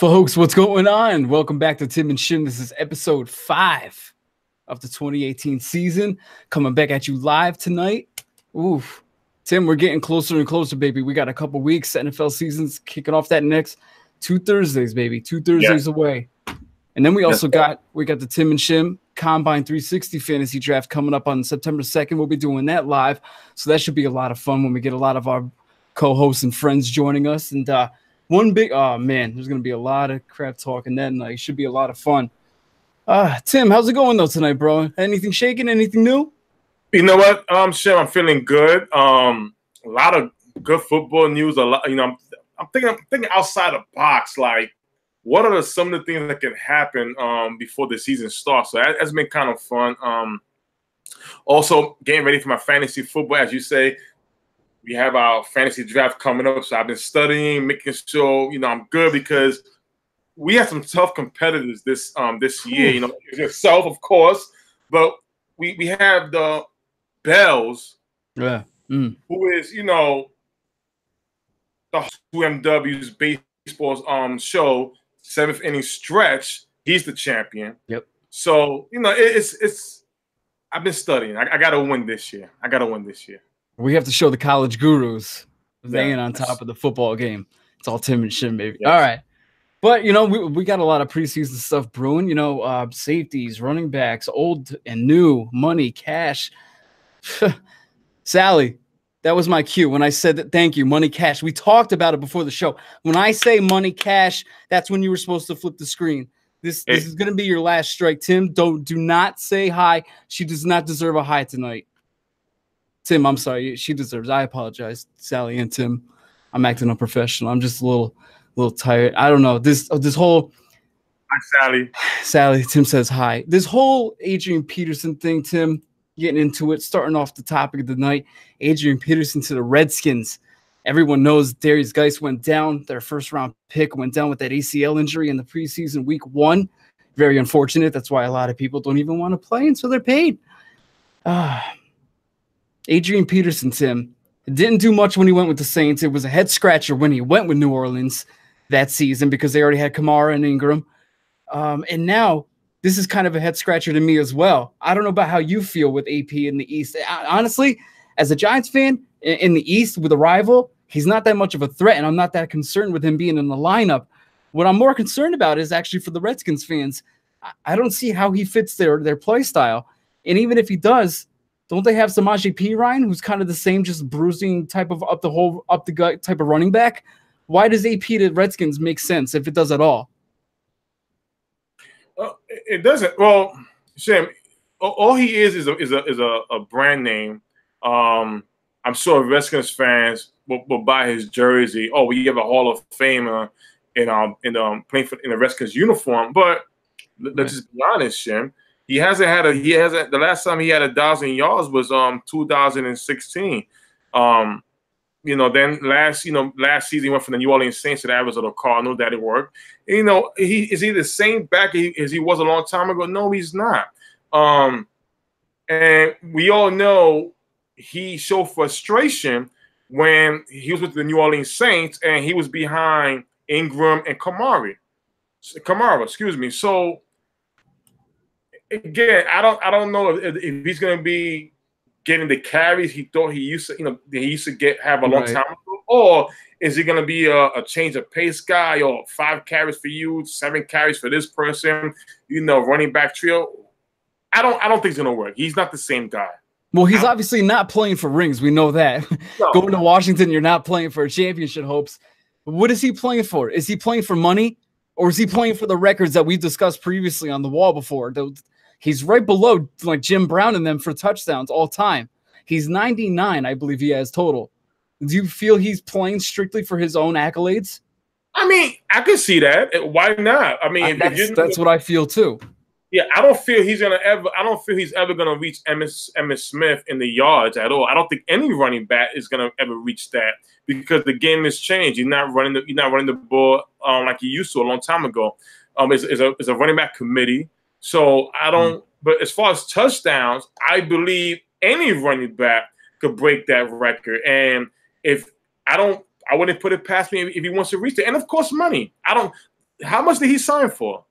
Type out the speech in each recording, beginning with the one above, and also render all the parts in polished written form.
Folks, what's going on? Welcome back to Tim and Shim. This is episode 5 of the 2018 season. Coming back at you live tonight. Oof. Tim, we're getting closer and closer, baby. We got a couple weeks. NFL season's kicking off that next 2 Thursdays, baby. 2 Thursdays away. And then we also got the Tim and Shim Combine 360 Fantasy Draft coming up on September 2nd. We'll be doing that live. So that should be a lot of fun when we get a lot of our co-hosts and friends joining us. And oh man, there's gonna be a lot of crap talking that night. Should be a lot of fun. Tim, how's it going though tonight, bro? Anything shaking? Anything new? You know what, Shim, I'm feeling good. A lot of good football news. A lot, I'm thinking outside the box. Like, what are some of the things that can happen before the season starts? So that's been kind of fun. Also getting ready for my fantasy football, as you say. We have our fantasy draft coming up, so I've been studying, making sure I'm good because we have some tough competitors this year. Yourself, of course, but we have the Bells, who is the UMW's baseball's show 7th inning stretch. He's the champion. Yep. So it's I've been studying. I got to win this year. We have to show the college gurus they ain't on top of the football game. It's all Tim and Shim, baby. Yes. All right. But, we got a lot of preseason stuff brewing, safeties, running backs, old and new, money, cash. Sally, that was my cue when I said that. Thank you, money, cash. We talked about it before the show. When I say money, cash, that's when you were supposed to flip the screen. This is going to be your last strike. Tim, do not say hi. She does not deserve a hi tonight. Tim, I'm sorry. She deserves. I apologize, Sally and Tim. I'm acting unprofessional. I'm just a little tired. I don't know. This whole. Hi, Sally. Tim says hi. This whole Adrian Peterson thing, Tim, getting into it, starting off the topic of the night. Adrian Peterson to the Redskins. Everyone knows Darius Geis went down. Their first-round pick went down with that ACL injury in the preseason week 1. Very unfortunate. That's why a lot of people don't even want to play until they're paid. Adrian Peterson, Tim, didn't do much when he went with the Saints. It was a head-scratcher when he went with New Orleans that season because they already had Kamara and Ingram. And now this is kind of a head-scratcher to me as well. I don't know about how you feel with AP in the East. Honestly, as a Giants fan in the East with a rival, he's not that much of a threat, and I'm not that concerned with him being in the lineup. What I'm more concerned about is actually for the Redskins fans. I don't see how he fits their play style. And even if he does, don't they have Samaje Perine, who's kind of the same, just bruising type of up the gut type of running back? Why does AP to Redskins make sense if it does at all? It doesn't. Well, Shim, all he is a brand name. I'm sure Redskins fans will buy his jersey. Oh, we have a Hall of Famer playing in the Redskins uniform. But let's just be honest, Shim. The last time he had 1,000 yards was 2016. Then last season he went from the New Orleans Saints to the Arizona Cardinals. That it worked. Is he the same back as he was a long time ago? No, he's not. And we all know he showed frustration when he was with the New Orleans Saints and he was behind Ingram and Kamara. Excuse me. So again, I don't know if he's going to be getting the carries he thought he used to have a long time ago, or is he going to be a change of pace guy, or 5 carries for you, 7 carries for this person, running back trio? I don't think it's going to work. He's not the same guy. Well, he's obviously not playing for rings. We know that. No. Going to Washington, you're not playing for championship hopes. What is he playing for? Is he playing for money, or is he playing for the records that we discussed previously on the wall before? He's right below like Jim Brown and them for touchdowns all time. He's 99, I believe he has total. Do you feel he's playing strictly for his own accolades? I mean, I could see that. Why not? I mean, that's what I feel too. Yeah, I don't feel he's ever gonna reach Emmitt Smith in the yards at all. I don't think any running back is gonna ever reach that because the game has changed. You're not running the ball like you used to a long time ago. It's a running back committee. So I don't. But as far as touchdowns, I believe any running back could break that record. And I wouldn't put it past me if he wants to reach it. And of course, money. How much did he sign for?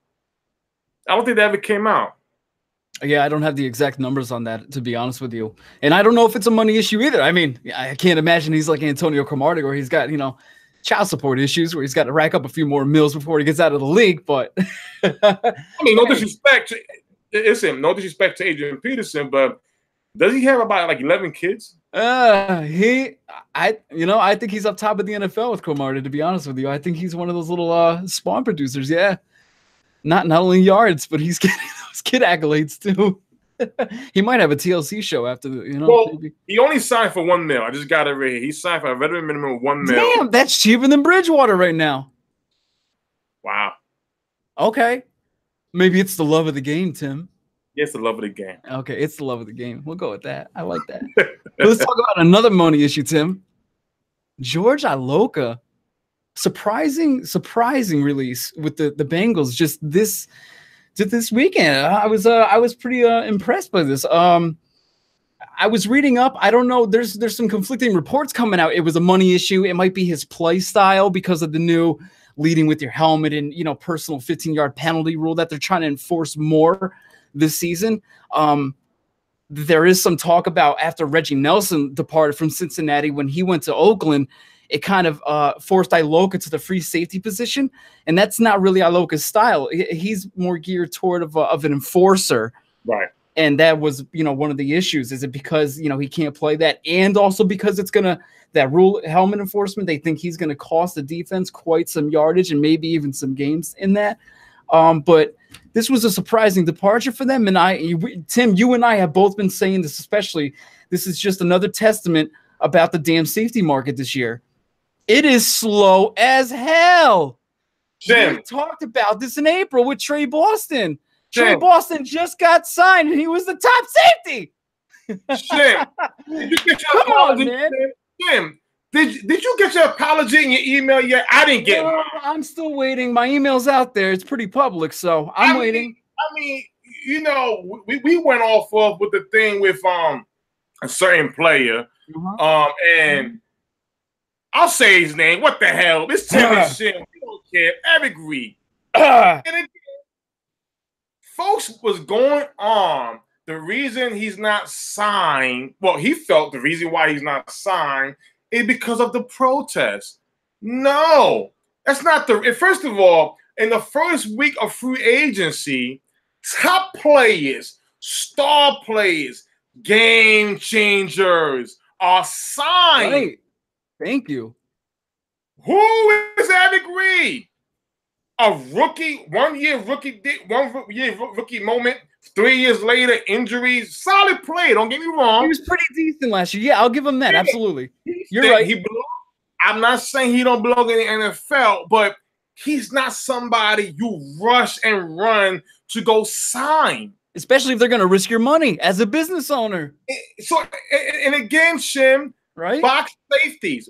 I don't think that ever came out. Yeah, I don't have the exact numbers on that, to be honest with you. And I don't know if it's a money issue either. I mean, I can't imagine he's like Antonio Cromartie, where he's got, child support issues, where he's got to rack up a few more mills before he gets out of the league. But I mean, no disrespect to Adrian Peterson, but does he have about like 11 kids? I think he's up top of the NFL with Cromartie, to be honest with you. I think he's one of those little spawn producers. Yeah. Not only yards, but he's getting those kid accolades too. He might have a TLC show after Well, maybe. He only signed for $1 million. I just got it right here. He signed for a veteran minimum of $1 million. Damn, that's cheaper than Bridgewater right now. Wow. Okay. Maybe it's the love of the game, Tim. Yeah, it's the love of the game. Okay, it's the love of the game. We'll go with that. I like that. Let's talk about another money issue, Tim. George ILOKA. Surprising release with the Bengals just this weekend. I was pretty impressed by this. I was reading up. I don't know. There's some conflicting reports coming out. It was a money issue. It might be his play style because of the new leading with your helmet and personal 15-yard penalty rule that they're trying to enforce more this season. There is some talk about after Reggie Nelson departed from Cincinnati when he went to Oakland. It kind of forced ILOKA to the free safety position, and that's not really ILOKA's style. He's more geared toward of an enforcer, right? And that was one of the issues. Is it because he can't play that, and also because it's that rule helmet enforcement? They think he's gonna cost the defense quite some yardage and maybe even some games in that. But this was a surprising departure for them, and Tim, you and I have both been saying this. Especially, this is just another testament about the damn safety market this year. It is slow as hell. Jim. We talked about this in April with Trey Boston. Trey Boston just got signed, and he was the top safety. Jim, did you get your apology? Man. Jim, did you get your apology in your email yet? I didn't get mine. I'm still waiting. My email's out there. It's pretty public, so I'm waiting. I mean, we went off of with the thing with a certain player, and I'll say his name. What the hell? This Tim Shim. We don't care. Eric Reed. And again, folks was going on. The reason he's not signed, well, he felt the reason why he's not signed is because of the protest. No, that's not the. First of all, in the first week of free agency, top players, star players, game changers are signed. Right. Thank you. Who is Eric Reed? A rookie, 1 year rookie moment. 3 years later, injuries. Solid player. Don't get me wrong. He was pretty decent last year. Yeah, I'll give him that. Absolutely. You're right. I'm not saying he don't belong in the NFL, but he's not somebody you rush and run to go sign. Especially if they're going to risk your money as a business owner. So, and again, Shim, right? Box safeties.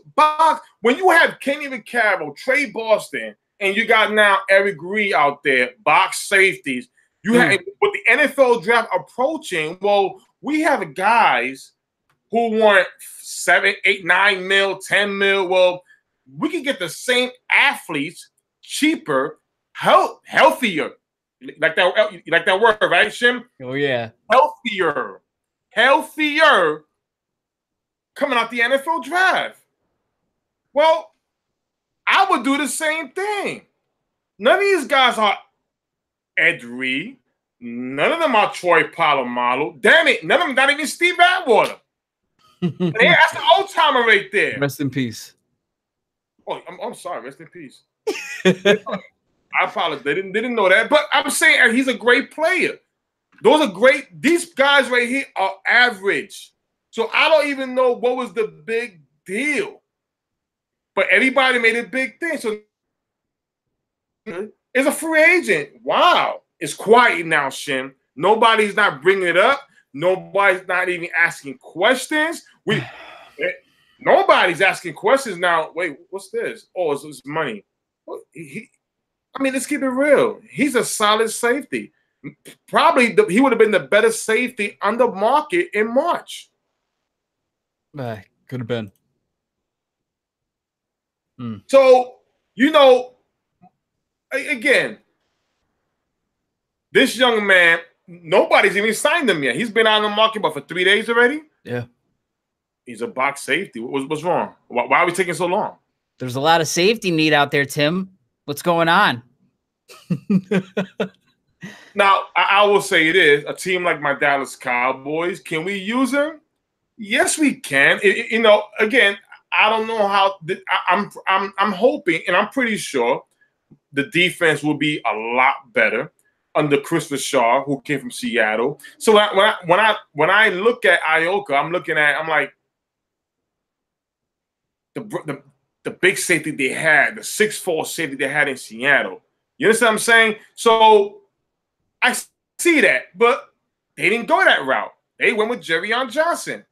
When you have Kenny Vaccaro, Trey Boston, and you got now Eric Reed out there, box safeties. You have with the NFL draft approaching. Well, we have guys who want 7, 8, 9 mil, 10 mil. Well, we can get the same athletes cheaper, healthier. Like that word, right, Shim? Oh yeah, healthier. Coming out the NFL draft. Well, I would do the same thing. None of these guys are Ed Reed. None of them are Troy Polamalu. Damn it, none of them, not even Steve Atwater. That's the old timer right there. Rest in peace. Oh, I'm sorry. Rest in peace. I apologize. They didn't know that, but I'm saying he's a great player. Those are great. These guys right here are average. So I don't even know what was the big deal. But everybody made a big thing. So it's a free agent. Wow. It's quiet now, Shim. Nobody's not bringing it up. Nobody's not even asking questions. Nobody's asking questions now. Wait, what's this? Oh, it's money. I mean, let's keep it real. He's a solid safety. Probably he would have been the better safety on the market in March. Could have been. So, again, this young man, nobody's even signed him yet. He's been out on the market, but for 3 days already. Yeah. He's a box safety. What's wrong? Why are we taking so long? There's a lot of safety need out there, Tim. What's going on? Now, I will say it is a team like my Dallas Cowboys. Can we use him? Yes, we can. Again, I don't know how. I'm hoping, and I'm pretty sure the defense will be a lot better under Chris Shaw, who came from Seattle. So when I look at ILOKA, I'm like the big safety they had, the 6'4" safety they had in Seattle. You understand what I'm saying? So I see that, but they didn't go that route. They went with Jerryon Johnson,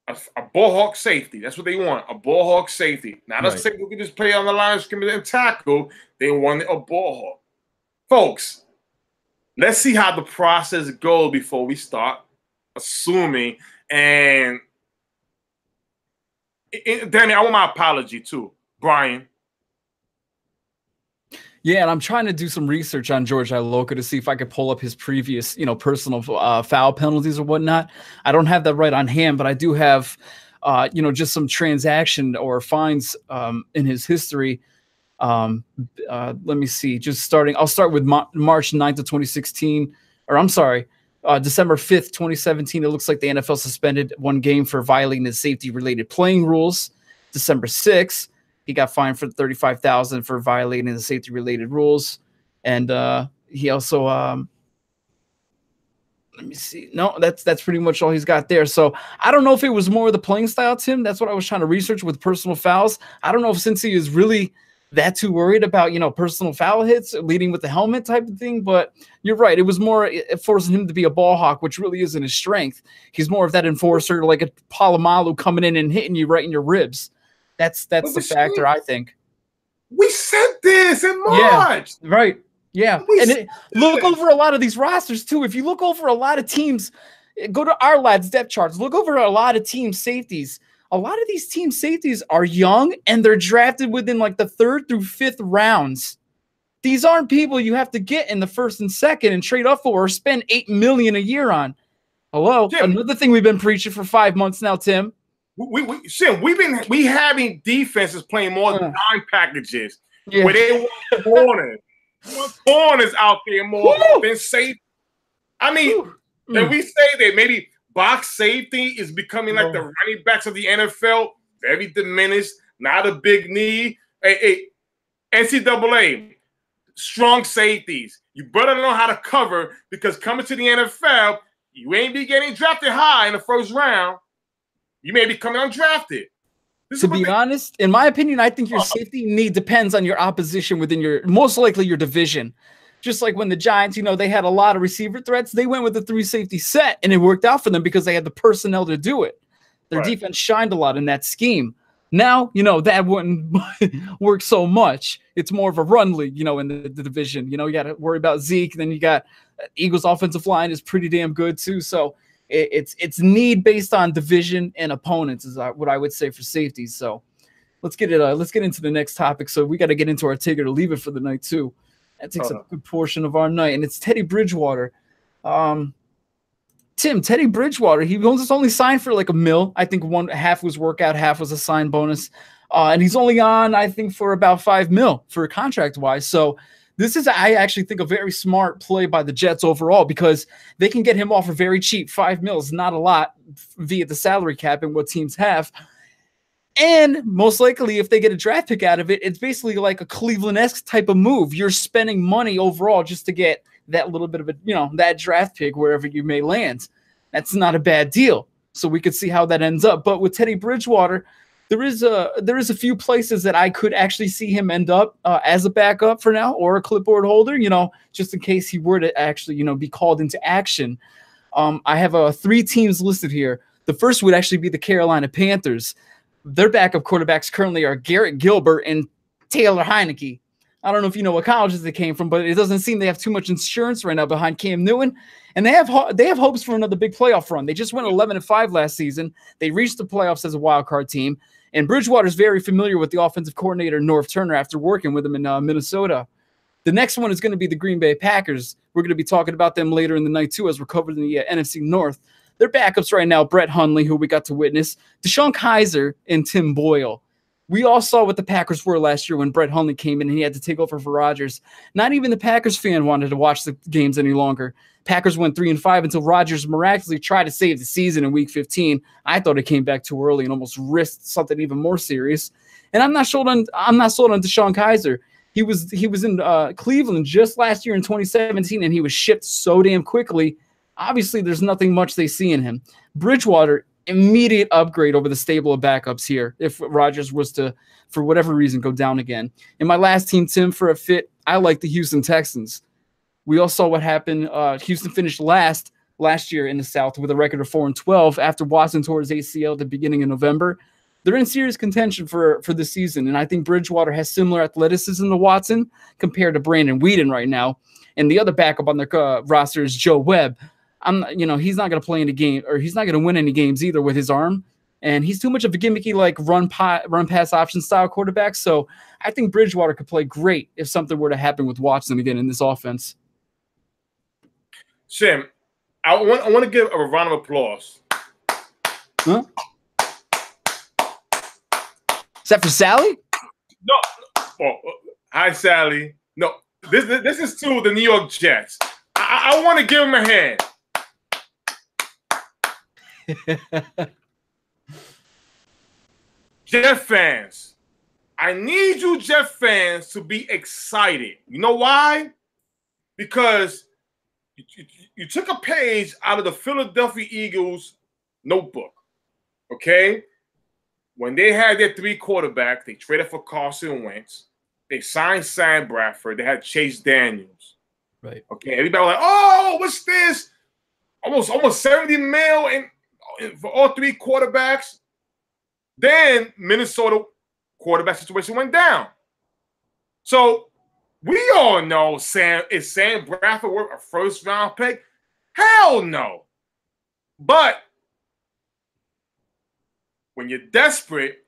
a ball hawk safety. That's what they want, a ball hawk safety. Not a safety who can just play on the line of scrimmage and tackle. They wanted a ball hawk. Folks, let's see how the process goes before we start assuming. And Danny, I want my apology too, Brian. Yeah, and I'm trying to do some research on George ILOKA to see if I could pull up his previous, personal foul penalties or whatnot. I don't have that right on hand, but I do have, just some transaction or fines in his history. Let me see. I'll start with March 9th of 2016, or I'm sorry, December 5th, 2017. It looks like the NFL suspended one game for violating his safety-related playing rules. December 6th. He got fined for $35,000 for violating the safety-related rules, and he also let me see. No, that's pretty much all he's got there. So I don't know if it was more of the playing style, Tim. That's what I was trying to research with personal fouls. I don't know if Cincy is really that too worried about personal foul hits leading with the helmet type of thing. But you're right. It was more forcing him to be a ball hawk, which really isn't his strength. He's more of that enforcer, like a Palomalu coming in and hitting you right in your ribs. That's the factor, I think. We said this in March. Yeah, right. Yeah. Look over a lot of these rosters, too. If you look over a lot of teams, go to our lads' depth charts. Look over a lot of team safeties. A lot of these team safeties are young, and they're drafted within like the 3rd through 5th rounds. These aren't people you have to get in the 1st and 2nd and trade up for or spend $8 million a year on. Hello? Tim, another thing we've been preaching for 5 months now, Tim. We having defenses playing more than 9 packages where they want corners out there more than safety. I mean, and we say that maybe box safety is becoming like the running backs of the NFL, very diminished, not a big need. Hey, NCAA, strong safeties. You better know how to cover because coming to the NFL, you ain't be getting drafted high in the 1st round. You may be coming undrafted. To be honest, in my opinion, I think your safety need depends on your opposition within most likely your division. Just like when the Giants, they had a lot of receiver threats, they went with the 3 safety set, and it worked out for them because they had the personnel to do it. Their defense shined a lot in that scheme. Now, that wouldn't work so much. It's more of a run league, in the division. You got to worry about Zeke. Then you got Eagles' offensive line is pretty damn good too. So it's need based on division and opponents is what I would say for safeties. So let's get into the next topic. So we got to get into our take it or leave it for the night too. That takes a good portion of our night, and it's Teddy Bridgewater. Tim, Teddy Bridgewater, he was only signed for like $1 million. I think half was workout, half was a sign bonus. And he's only on, I think, for about $5 million for contract-wise. So this is, I actually think, a very smart play by the Jets overall because they can get him off for very cheap. $5 million is not a lot via the salary cap and what teams have. And most likely, if they get a draft pick out of it, it's basically like a Cleveland-esque type of move. You're spending money overall just to get that little bit of that draft pick wherever you may land. That's not a bad deal. So we could see how that ends up. But with Teddy Bridgewater, there is a few places that I could actually see him end up as a backup for now or a clipboard holder, just in case he were to actually, be called into action. I have 3 teams listed here. The first would actually be the Carolina Panthers. Their backup quarterbacks currently are Garrett Gilbert and Taylor Heineke. I don't know if you know what colleges they came from, but it doesn't seem they have too much insurance right now behind Cam Newton. And they have hopes for another big playoff run. They just went 11-5 last season. They reached the playoffs as a wild card team. And Bridgewater's very familiar with the offensive coordinator, North Turner, after working with him in Minnesota. The next one is going to be the Green Bay Packers. We're going to be talking about them later in the night, too, as we're covering the NFC North. Their backups right now, Brett Hundley, who we got to witness, Deshaun Kaiser, and Tim Boyle. We all saw what the Packers were last year when Brett Hundley came in and he had to take over for Rodgers. Not even the Packers fan wanted to watch the games any longer. Packers went 3-5 until Rodgers miraculously tried to save the season in Week 15. I thought it came back too early and almost risked something even more serious. And I'm not sold on Deshaun Kaiser. He was in Cleveland just last year in 2017, and he was shipped so damn quickly. Obviously, there's nothing much they see in him. Bridgewater, immediate upgrade over the stable of backups here if Rodgers was to, for whatever reason, go down again. And my last team, Tim, for a fit, I like the Houston Texans. We all saw what happened. Houston finished last year in the South with a record of 4-12 after Watson tore his ACL at the beginning of November. They're in serious contention for this season, and I think Bridgewater has similar athleticism to Watson compared to Brandon Weeden right now. And the other backup on their roster is Joe Webb. He's not going to play in the game, or he's not going to win any games either with his arm. And he's too much of a gimmicky, like run pass option style quarterback. So I think Bridgewater could play great if something were to happen with Watson again in this offense. Shim, I want to give a round of applause. Huh? Is that for Sally? No. Oh, hi, Sally. No, this is to the New York Jets. I want to give him a hand. Jet fans, I need you Jet fans to be excited. You know why? Because you took a page out of the Philadelphia Eagles notebook, okay? When they had their 3 quarterbacks, they traded for Carson Wentz. They signed Sam Bradford. They had Chase Daniels. Right. Okay, everybody was like, oh, what's this? Almost 70 mil for all 3 quarterbacks. Then Minnesota quarterback situation went down. So we all know is Sam Bradford worth a first-round pick? Hell no. But when you're desperate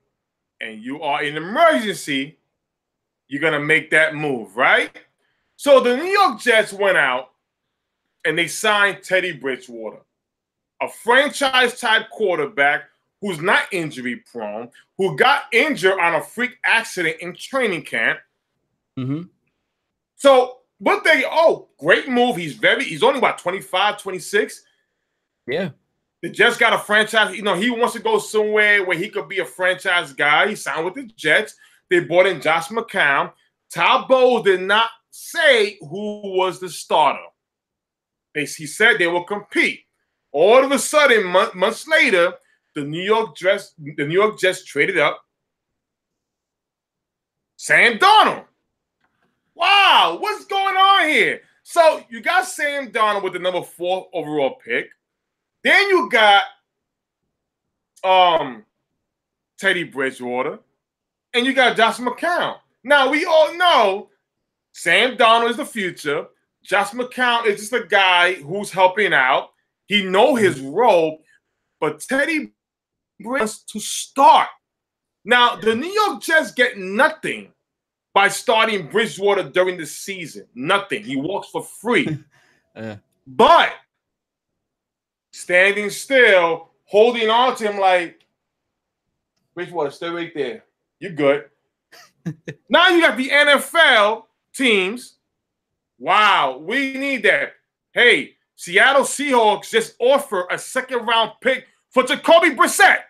and you are in emergency, you're going to make that move, right? So the New York Jets went out and they signed Teddy Bridgewater, a franchise-type quarterback who's not injury-prone, who got injured on a freak accident in training camp. Mm-hmm. So great move. He's only about 25, 26. Yeah. The Jets got a franchise. He wants to go somewhere where he could be a franchise guy. He signed with the Jets. They brought in Josh McCown. Todd Bowles did not say who was the starter. He said they will compete. All of a sudden, months later, the New York Jets traded up Sam Darnold. Wow, what's going on here? So you got Sam Darnold with the number 4 overall pick. Then you got Teddy Bridgewater, and you got Josh McCown. Now we all know Sam Darnold is the future. Josh McCown is just a guy who's helping out. He knows his role, but Teddy wants to start. Now, the New York Jets get nothing by starting Bridgewater during the season. Nothing. He walks for free. But standing still, holding on to him like, Bridgewater, stay right there. You're good. Now you got the NFL teams. Wow, we need that. Hey, Seattle Seahawks just offered a 2nd-round pick for Jacoby Brissett.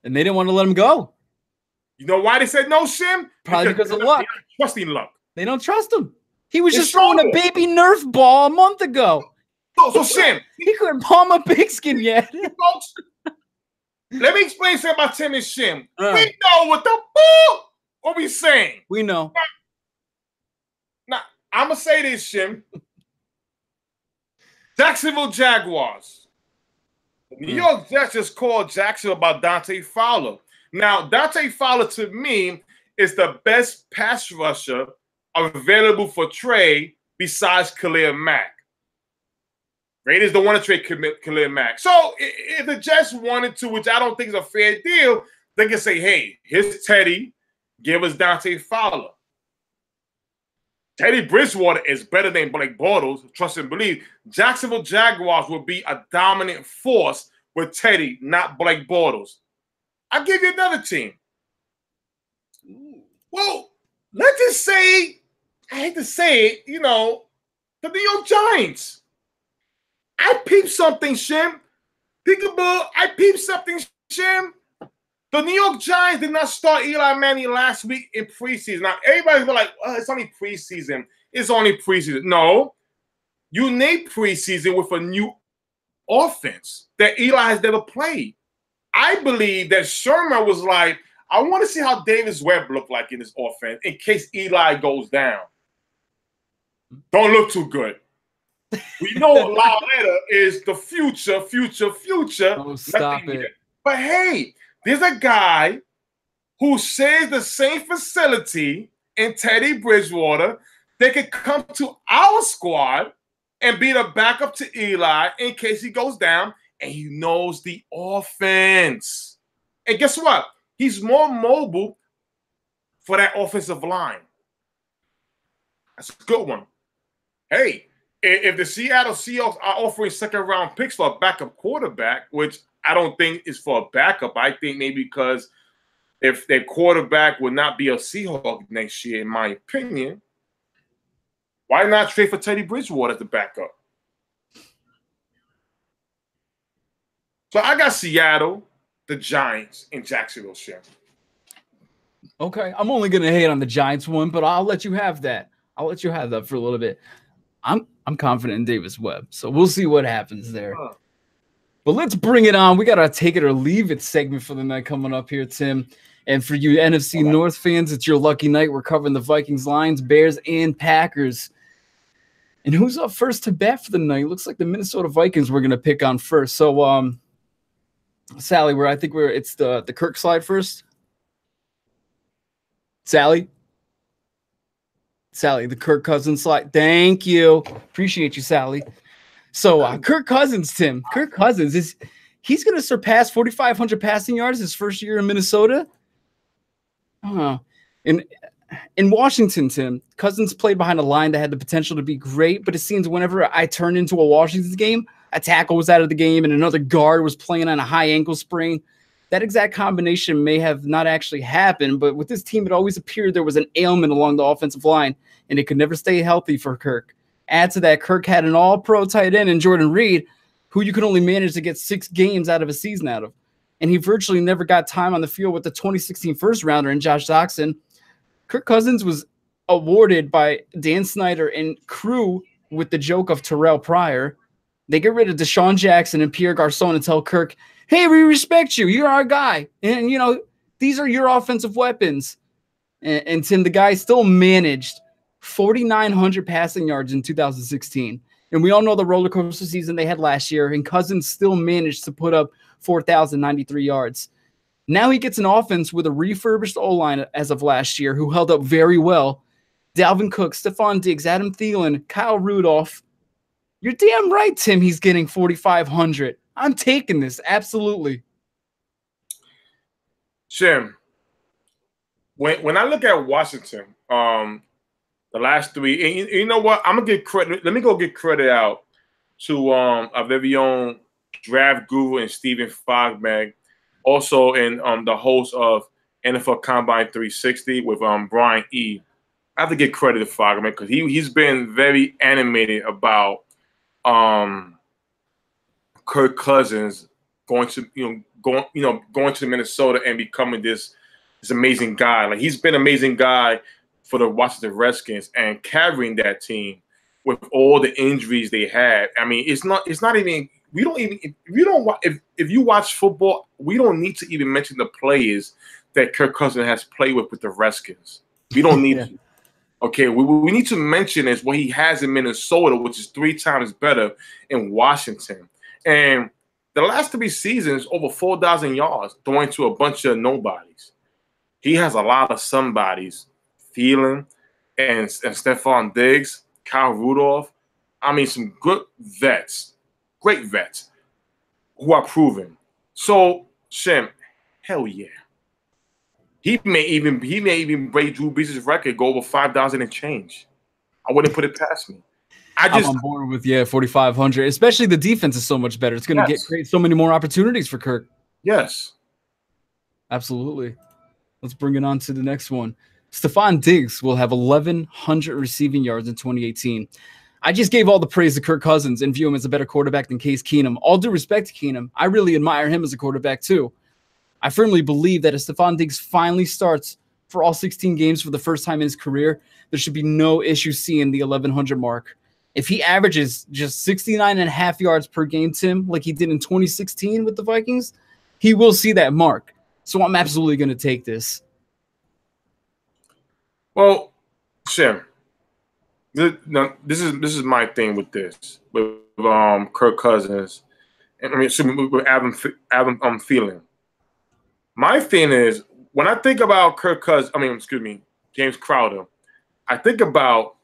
And they didn't want to let him go. You know why they said no, Shim? Probably because of luck. Trusting luck. They don't trust him. He was just throwing a baby Nerf ball a month ago. So Shim, he couldn't palm a pigskin yet. Folks, let me explain something about Tim and Shim. We know what the fuck are we saying. We know. Now, I'm going to say this, Shim. Jacksonville Jaguars. The New York Jets just called Jacksonville about Dante Fowler. Now, Dante Fowler, to me, is the best pass rusher available for trade besides Khalil Mack. Raiders don't want to trade Khalil Mack. So, if the Jets wanted to, which I don't think is a fair deal, they can say, hey, here's Teddy, give us Dante Fowler. Teddy Bridgewater is better than Blake Bortles, trust and believe. Jacksonville Jaguars will be a dominant force with Teddy, not Blake Bortles. I'll give you another team. Well, let's just say, I hate to say it, you know, the New York Giants. I peeped something, Shim. Peekaboo, I peeped something, Shim. The New York Giants did not start Eli Manning last week in preseason. Now, everybody's been like, oh, it's only preseason. It's only preseason. No. You need preseason with a new offense that Eli has never played. I believe that Sherman was like, I want to see how Davis Webb looked like in this offense in case Eli goes down. Don't look too good. We know Lauletta is the future. Oh, stop it. But hey, there's a guy who shares the same facility in Teddy Bridgewater. They could come to our squad and be the backup to Eli in case he goes down, and he knows the offense. And guess what? He's more mobile for that offensive line. That's a good one. Hey, if the Seattle Seahawks are offering second-round picks for a backup quarterback, which I don't think is for a backup, I think maybe because if their quarterback would not be a Seahawk next year, in my opinion, why not trade for Teddy Bridgewater as the backup? So I got Seattle, the Giants, and Jacksonville. Okay, I'm only gonna hate on the Giants one, but I'll let you have that. I'll let you have that for a little bit. I'm confident in Davis Webb, so we'll see what happens there. But let's bring it on. We got our take it or leave it segment for the night coming up here, Tim. And for you NFC North fans, it's your lucky night. We're covering the Vikings, Lions, Bears, and Packers. And who's up first to bat for the night? Looks like the Minnesota Vikings we're gonna pick on first. So Sally, it's the Kirk slide first. Sally, the Kirk Cousins slide. Thank you. Appreciate you, Sally. So Kirk Cousins, Tim. Kirk Cousins he's going to surpass 4,500 passing yards his first year in Minnesota. In Washington, Tim, Cousins played behind a line that had the potential to be great, but it seems whenever I turned into a Washington game, a tackle was out of the game and another guard was playing on a high ankle sprain. That exact combination may have not actually happened, but with this team, it always appeared there was an ailment along the offensive line, and it could never stay healthy for Kirk. Add to that, Kirk had an all-pro tight end in Jordan Reed, who you could only manage to get 6 games out of a season out of. And he virtually never got time on the field with the 2016 first-rounder in Josh Doxson. Kirk Cousins was awarded by Dan Snyder and crew with the joke of Terrell Pryor. They get rid of Deshaun Jackson and Pierre Garçon and tell Kirk, hey, we respect you. You're our guy. And, you know, these are your offensive weapons. And Tim, the guy still managed 4,900 passing yards in 2016. And we all know the roller coaster season they had last year, and Cousins still managed to put up 4,093 yards. Now he gets an offense with a refurbished O-line as of last year who held up very well. Dalvin Cook, Stephon Diggs, Adam Thielen, Kyle Rudolph. You're damn right, Tim, he's getting 4,500. I'm taking this, absolutely. Shim, when I look at Washington, the last 3, and you know what? I'm gonna get credit. Let me go get credit out to our very own draft guru and Stephen Fogmag, also in the host of NFL Combine 360 with Brian E. I have to get credit to Fogmag because he's been very animated about Kirk Cousins going to Minnesota and becoming this amazing guy. Like, he's been an amazing guy for the Washington Redskins and carrying that team with all the injuries they had. I mean, it's not even, if you watch football, we don't need to even mention the players that Kirk Cousins has played with the Redskins. We don't need to. Okay, we need to mention is what he has in Minnesota, which is 3 times better in Washington. And the last 3 seasons, over 4,000 yards, throwing to a bunch of nobodies. He has a lot of somebodies, Thielen and Stephon Diggs, Kyle Rudolph. I mean, some good vets, great vets, who are proven. So, Shim, hell yeah. He may even break Drew Brees' record, go over 5,000 and change. I wouldn't put it past me. I'm on board with 4,500. Especially the defense is so much better. It's going to create so many more opportunities for Kirk. Yes, absolutely. Let's bring it on to the next one. Stephon Diggs will have 1,100 receiving yards in 2018. I just gave all the praise to Kirk Cousins and view him as a better quarterback than Case Keenum. All due respect to Keenum, I really admire him as a quarterback too. I firmly believe that if Stephon Diggs finally starts for all 16 games for the first time in his career, there should be no issue seeing the 1,100 mark. If he averages just 69.5 yards per game, Tim, like he did in 2016 with the Vikings, he will see that mark. So I'm absolutely going to take this. Well, Shim, this is my thing with this, with Kirk Cousins, and I mean with Adam Thielen. My thing is, when I think about James Crowder, I think about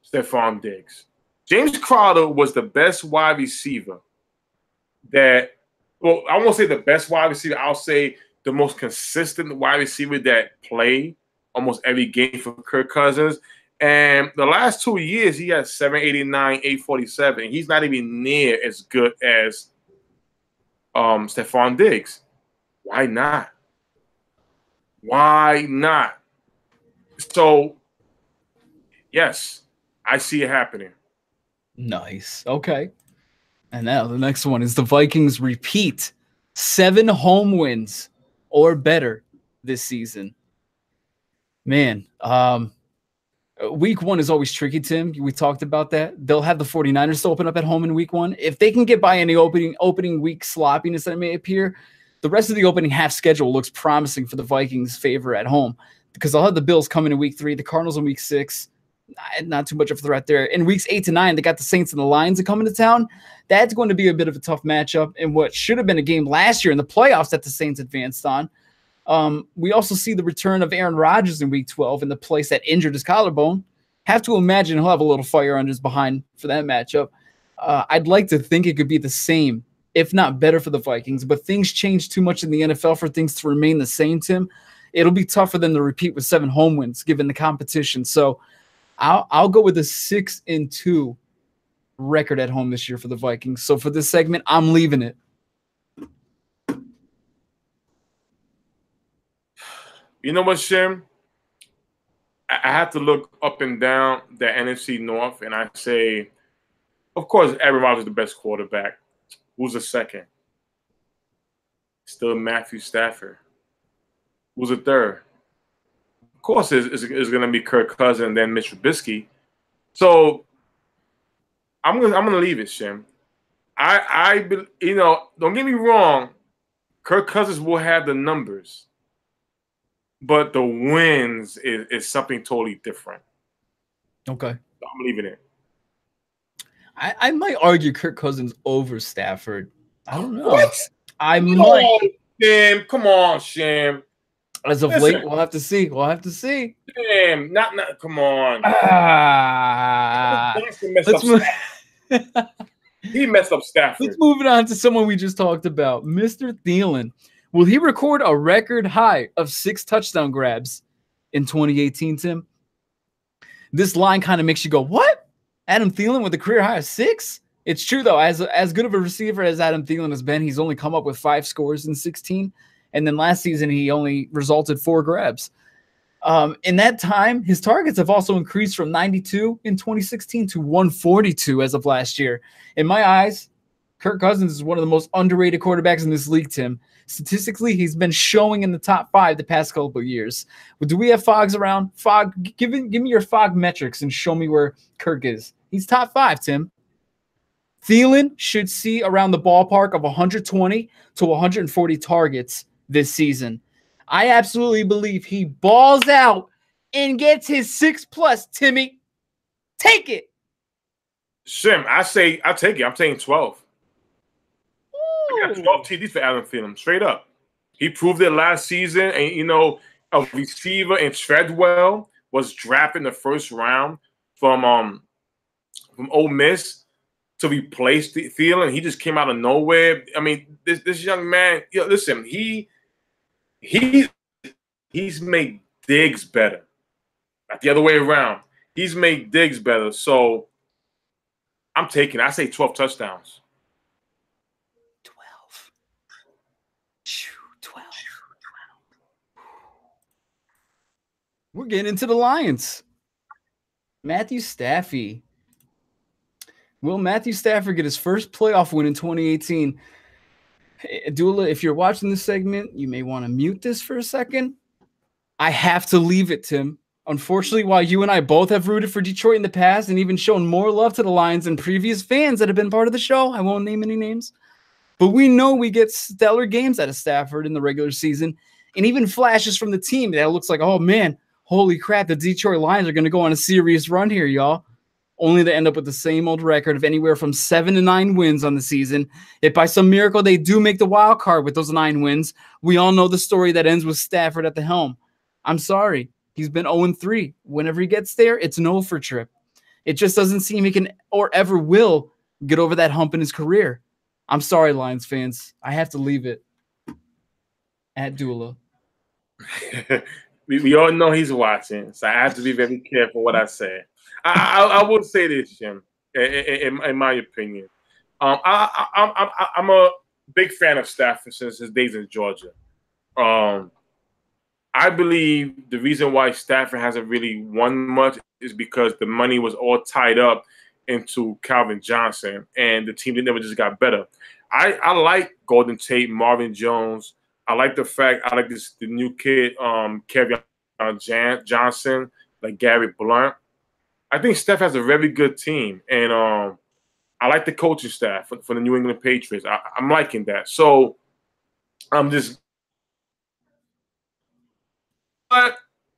Stephon Diggs. James Crowder was the best wide receiver I won't say the best wide receiver. I'll say the most consistent wide receiver that played almost every game for Kirk Cousins. And the last 2 years, he had 789, 847. He's not even near as good as Stephon Diggs. Why not? Why not? So, yes, I see it happening. Nice. Okay. And now the next one is the Vikings repeat 7 home wins or better this season. Man, week 1 is always tricky, Tim. We talked about that. They'll have the 49ers to open up at home in week 1. If they can get by any opening week sloppiness that may appear, the rest of the opening half schedule looks promising for the Vikings' favor at home because they'll have the Bills coming in week 3, the Cardinals in week 6. Not too much of a threat there. In weeks 8 to 9, they got the Saints and the Lions that come into town. That's going to be a bit of a tough matchup in what should have been a game last year in the playoffs that the Saints advanced on. We also see the return of Aaron Rodgers in week 12 in the place that injured his collarbone. Have to imagine he'll have a little fire under his behind for that matchup. I'd like to think it could be the same, if not better for the Vikings, but things change too much in the NFL for things to remain the same, Tim. It'll be tough for them to repeat with 7 home wins given the competition. So I'll go with a 6-2 record at home this year for the Vikings. So for this segment, I'm leaving it. You know what, Shim? I have to look up and down the NFC North, and I say, of course, Aaron Rodgers is the best quarterback. Who's the second? Still Matthew Stafford. Who's the third? Of course, it's going to be Kirk Cousins and then Mitch Trubisky. So I'm gonna leave it, Shim. Don't get me wrong. Kirk Cousins will have the numbers, but the wins is something totally different. Okay, I'm leaving it. I might argue Kirk Cousins over Stafford. I don't know. What? I might. Shim, come on, Shim. As of late, we'll have to see. Damn, not come on. Let's move. He messed up Stafford. Let's move it on to someone we just talked about, Mr. Thielen. Will he record a record high of 6 touchdown grabs in 2018, Tim? This line kind of makes you go, what? Adam Thielen with a career high of 6? It's true, though. As good of a receiver as Adam Thielen has been, he's only come up with 5 scores in 16. And then last season, he only resulted 4 grabs. In that time, his targets have also increased from 92 in 2016 to 142 as of last year. In my eyes, Kirk Cousins is one of the most underrated quarterbacks in this league, Tim. Statistically, he's been showing in the top 5 the past couple of years. But do we have Fogs around? Fog, give me your Fog metrics and show me where Kirk is. He's top 5, Tim. Thielen should see around the ballpark of 120 to 140 targets this season. I absolutely believe he balls out and gets his 6+, Timmy. Take it. Shim, I'll take it. I'm taking 12. I got 12 TDs for Adam Thielen, straight up. He proved it last season, and a receiver in Treadwell was drafted in the first round from Ole Miss to replace Thielen. He just came out of nowhere. I mean, this young man, listen, he he's made Diggs better. Not the other way around. He's made Diggs better. So I'm taking it. I say 12 touchdowns. 12. 12. We're getting into the Lions. Matthew Stafford. Will Matthew Stafford get his first playoff win in 2018? Dula, if you're watching this segment, you may want to mute this for a second. I have to leave it, Tim. Unfortunately, while you and I both have rooted for Detroit in the past and even shown more love to the Lions than previous fans that have been part of the show, I won't name any names, but we know we get stellar games out of Stafford in the regular season and even flashes from the team that looks like, oh man, holy crap, the Detroit Lions are going to go on a serious run here, y'all. Only to end up with the same old record of anywhere from 7 to 9 wins on the season. If by some miracle they do make the wild card with those 9 wins, we all know the story that ends with Stafford at the helm. I'm sorry. He's been 0-3. Whenever he gets there, it's an over trip. It just doesn't seem he can or ever will get over that hump in his career. I'm sorry, Lions fans. I have to leave it at Dula. we all know he's watching, so I have to be very careful what I say. I will say this, Jim, in my opinion. I'm a big fan of Stafford since his days in Georgia. I believe the reason why Stafford hasn't really won much is because the money was all tied up into Calvin Johnson, and the team never just got better. I like Golden Tate, Marvin Jones. I like the new kid, Kevin Johnson, like Gary Blunt. I think Steph has a very good team, and I like the coaching staff for the New England Patriots. I'm liking that. So I'm just I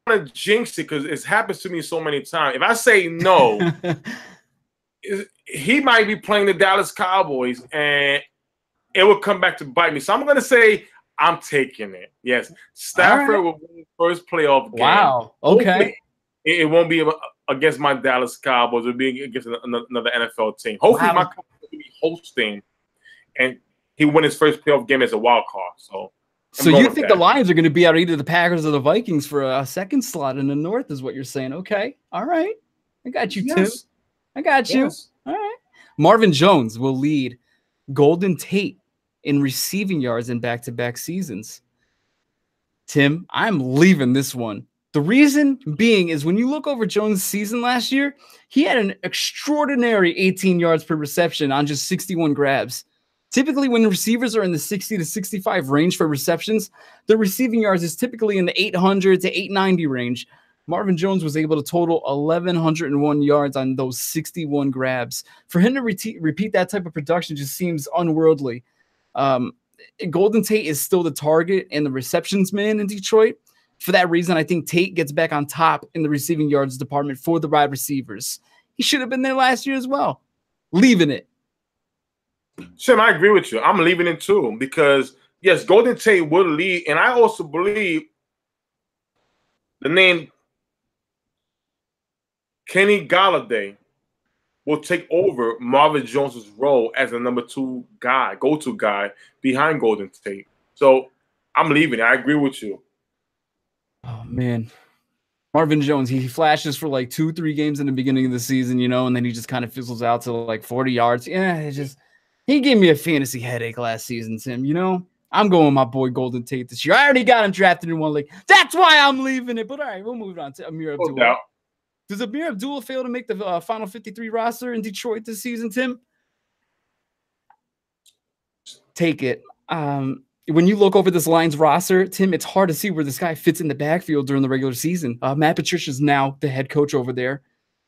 want to jinx it because it's happened to me so many times. If I say no, he might be playing the Dallas Cowboys, and it will come back to bite me. So I'm going to say I'm taking it. Yes, Stafford will win his first playoff game. Wow. Okay. Hopefully, it won't be against my Dallas Cowboys. It'll be against another NFL team. Hopefully, my Cowboys will be hosting, and he win his first playoff game as a wild card. So you think the Lions are going to be out either the Packers or the Vikings for a second slot in the North is what you're saying. Okay. All right. I got you, Tim. I got you. Yes. All right. Marvin Jones will lead Golden Tate in receiving yards in back-to-back seasons. Tim, I'm leaving this one. The reason being is when you look over Jones' season last year, he had an extraordinary 18 yards per reception on just 61 grabs. Typically, when the receivers are in the 60 to 65 range for receptions, the receiving yards is typically in the 800 to 890 range. Marvin Jones was able to total 1,101 yards on those 61 grabs. For him to repeat that type of production just seems unworldly. Golden Tate is still the target and the receptions man in Detroit. For that reason, I think Tate gets back on top in the receiving yards department for the wide receivers. He should have been there last year as well. Leaving it. Shim, I agree with you. I'm leaving it too because, yes, Golden Tate will lead, and I also believe the name Kenny Golladay will take over Marvin Jones' role as the number 2 guy, go-to guy behind Golden Tate. So I'm leaving it. I agree with you. Oh, man. Marvin Jones, he flashes for like 2-3 games in the beginning of the season, and then he just kind of fizzles out to like 40 yards. Yeah, he gave me a fantasy headache last season, Tim. I'm going with my boy Golden Tate this year. I already got him drafted in one league. That's why I'm leaving it. But all right, we'll move on to Amir Abdullah. No doubt. Does Amir Abdullah fail to make the final 53 roster in Detroit this season, Tim? Take it. When you look over this Lions roster, Tim, it's hard to see where this guy fits in the backfield during the regular season. Matt Patricia's now the head coach over there,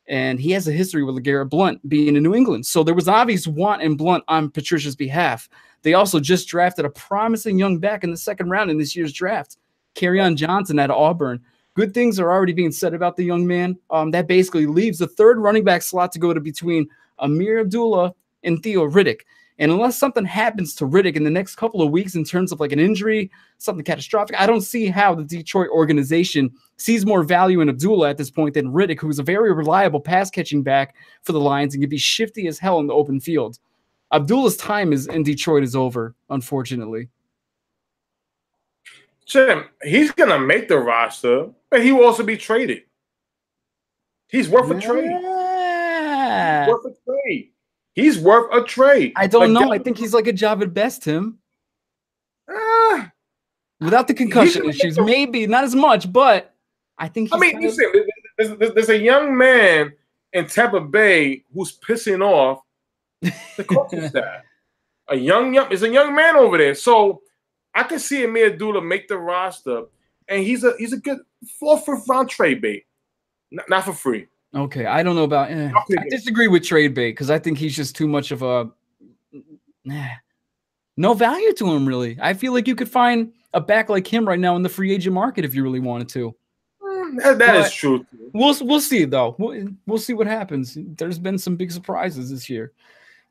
and he has a history with LeGarrette Blount being in New England. So there was obvious want in Blount on Patricia's behalf. They also just drafted a promising young back in the second round in this year's draft, Kerryon Johnson out of Auburn. Good things are already being said about the young man. That basically leaves the third running back slot to go to between Amir Abdullah and Theo Riddick. And unless something happens to Riddick in the next couple of weeks in terms of like an injury, something catastrophic, I don't see how the Detroit organization sees more value in Abdullah at this point than Riddick, who is a very reliable pass-catching back for the Lions and can be shifty as hell in the open field. Abdullah's time in Detroit is over, unfortunately. Jim, he's gonna make the roster, but he will also be traded. He's worth a trade. He's worth a trade. He's worth a trade. I don't know. I think he's like a job at best, Tim. Without the concussion issues, maybe not as much, but I think he's there's a young man in Tampa Bay who's pissing off the coaching staff. It's a young man over there. So I can see Amir Abdullah make the roster, and he's a good 4th round trade bait. Not for free. Okay, I don't know about. I disagree with trade bait because I think he's just too much of a no value to him. Really, I feel like you could find a back like him right now in the free agent market if you really wanted to. That is true. We'll see though. We'll see what happens. There's been some big surprises this year.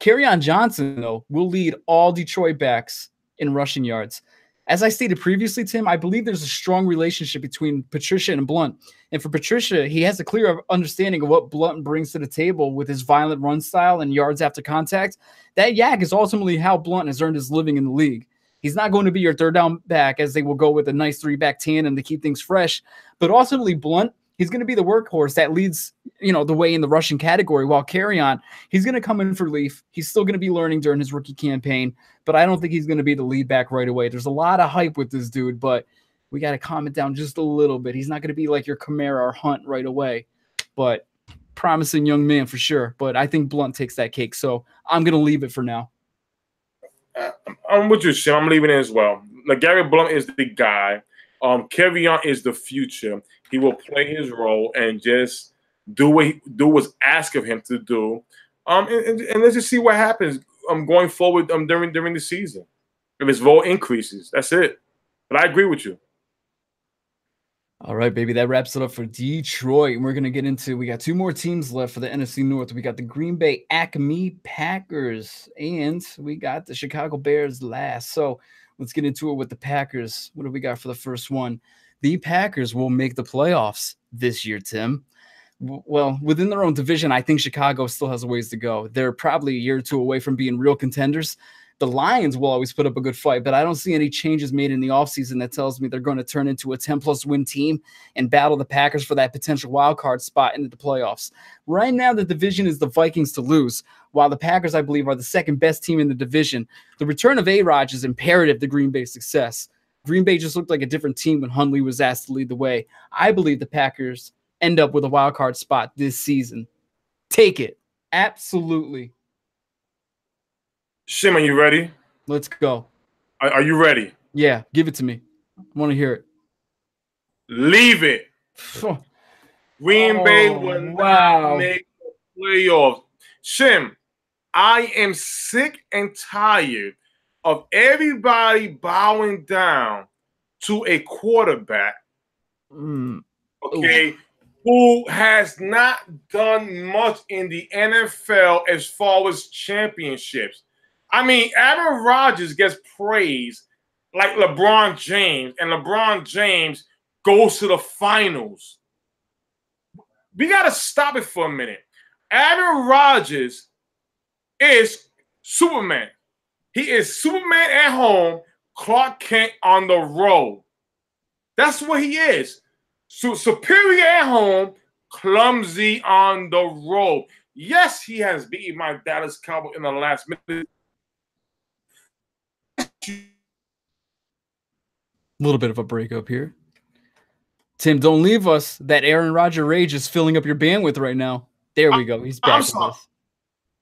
Kerryon Johnson though will lead all Detroit backs in rushing yards. As I stated previously, Tim, I believe there's a strong relationship between Patricia and Blunt. And for Patricia, he has a clear understanding of what Blunt brings to the table with his violent run style and yards after contact. That yak is ultimately how Blunt has earned his living in the league. He's not going to be your third down back, as they will go with a nice 3-back tandem to keep things fresh. But ultimately, Blunt, he's going to be the workhorse that leads, the way in the rushing category, while Kerryon, he's going to come in for relief. He's still going to be learning during his rookie campaign, but I don't think he's going to be the lead back right away. There's a lot of hype with this dude, but we got to calm it down just a little bit. He's not going to be like your Kamara or Hunt right away, but promising young man for sure. But I think Blunt takes that cake, so I'm going to leave it for now. I'm with you, Shim. I'm leaving it as well. Gary Blunt is the guy. Kerryon is the future. He will play his role and just do what's asked of him to do. And let's just see what happens going forward during the season. If his role increases, that's it. But I agree with you. All right, baby. That wraps it up for Detroit. And we're going to get into, we got 2 more teams left for the NFC North. We got the Green Bay Acme Packers, and we got the Chicago Bears last. So let's get into it with the Packers. What do we got for the first one? The Packers will make the playoffs this year, Tim. Well, within their own division, I think Chicago still has a ways to go. They're probably a year or 2 away from being real contenders. The Lions will always put up a good fight, but I don't see any changes made in the offseason that tells me they're going to turn into a 10-plus win team and battle the Packers for that potential wild card spot into the playoffs. Right now, the division is the Vikings to lose, while the Packers, I believe, are the second best team in the division. The return of A-Rod is imperative to Green Bay's success. Green Bay just looked like a different team when Hundley was asked to lead the way. I believe the Packers end up with a wild card spot this season. Take it. Absolutely. Shim, are you ready? Let's go. Are you ready? Yeah, give it to me. I want to hear it. Leave it. Green Bay will not make the playoffs. Shim, I am sick and tired of everybody bowing down to a quarterback, who has not done much in the NFL as far as championships. I mean, Aaron Rodgers gets praised like LeBron James, and LeBron James goes to the finals. We got to stop it for a minute. Aaron Rodgers is Superman. He is Superman at home, Clark Kent on the road. That's what he is. So superior at home, clumsy on the road. Yes, he has beaten my Dallas Cowboys in the last minute. A little bit of a breakup here. Tim, don't leave us. That Aaron Rodgers rage is filling up your bandwidth right now. There we go. He's back with us.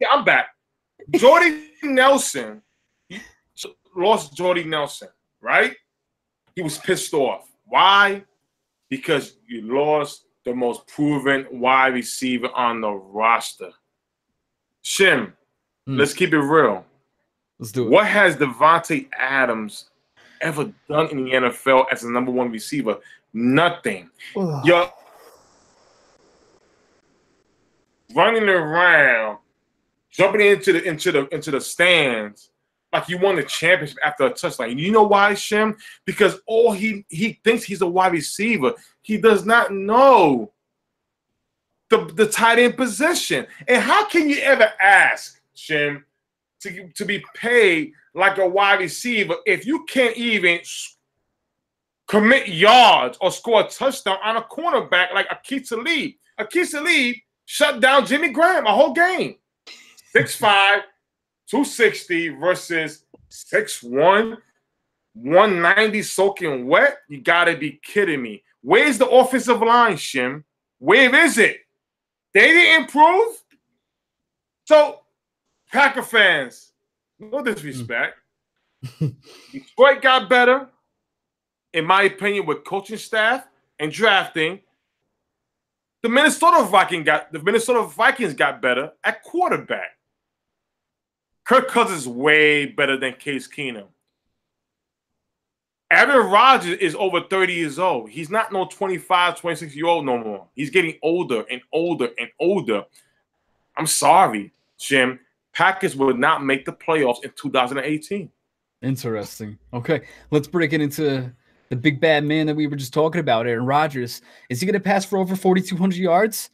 Yeah, I'm back. Jordy Nelson lost Jordy Nelson, right? He was pissed off. Why? Because you lost the most proven wide receiver on the roster. Shim, let's keep it real. Let's do it. What has Devontae Adams ever done in the NFL as a number 1 receiver? Nothing. You're running around, jumping into the stands like you won the championship after a touchdown. You know why, Shim? Because all he thinks he's a wide receiver. He does not know the tight end position. And how can you ever ask, Shim, to be paid like a wide receiver if you can't even commit yards or score a touchdown on a cornerback like Akeem Talib. Akeem Talib shut down Jimmy Graham a whole game. 6'5", 260 versus 6'1", 190 soaking wet. You gotta be kidding me. Where's the offensive line, Shim? Where is it? They didn't improve. So, Packer fans, no disrespect. Detroit got better, in my opinion, with coaching staff and drafting. The Minnesota Vikings got better at quarterback. Kirk Cousins is way better than Case Keenum. Aaron Rodgers is over 30 years old. He's not no 25, 26-year-old no more. He's getting older and older and older. I'm sorry, Jim. Packers would not make the playoffs in 2018. Interesting. Okay, let's break it into the big bad man that we were just talking about, Aaron Rodgers. Is he going to pass for over 4,200 yards?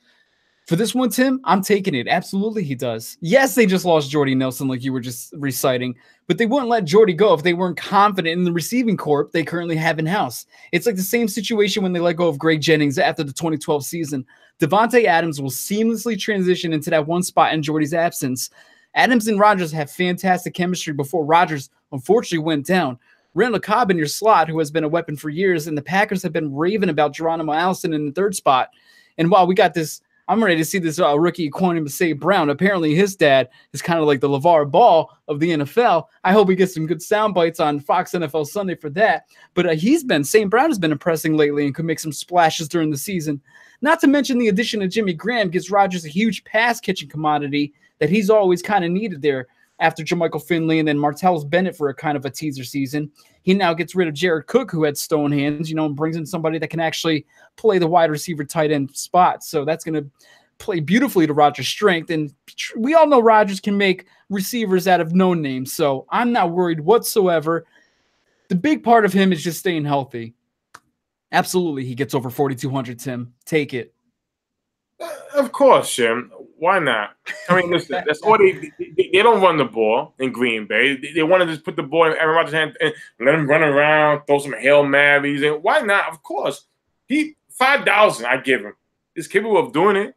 For this one, Tim, I'm taking it. Absolutely, he does. Yes, they just lost Jordy Nelson, like you were just reciting, but they wouldn't let Jordy go if they weren't confident in the receiving corps they currently have in-house. It's like the same situation when they let go of Greg Jennings after the 2012 season. Devontae Adams will seamlessly transition into that one spot in Jordy's absence. Adams and Rodgers have fantastic chemistry before Rodgers unfortunately went down. Randall Cobb in your slot, who has been a weapon for years, and the Packers have been raving about Geronimo Allison in the third spot. And while we got this, I'm ready to see this rookie Quantum St. Brown. Apparently his dad is kind of like the LeVar Ball of the NFL. I hope we get some good sound bites on Fox NFL Sunday for that. But St. Brown has been impressing lately and could make some splashes during the season. Not to mention the addition of Jimmy Graham gives Rodgers a huge pass-catching commodity that he's always kind of needed there after Jermichael Finley and then Martellus Bennett for a kind of a teaser season. He now gets rid of Jared Cook, who had stone hands, and brings in somebody that can actually play the wide receiver tight end spot. So that's going to play beautifully to Rodgers' strength. And we all know Rodgers can make receivers out of no names. So I'm not worried whatsoever. The big part of him is just staying healthy. Absolutely, he gets over 4,200, Tim. Take it. Of course, Jim. Why not? I mean, listen, that's all they don't run the ball in Green Bay. They want to just put the ball in Aaron Rodgers' hand and let him run around, throw some Hail Marys. And why not? Of course. He $5,000 I give him. He's capable of doing it.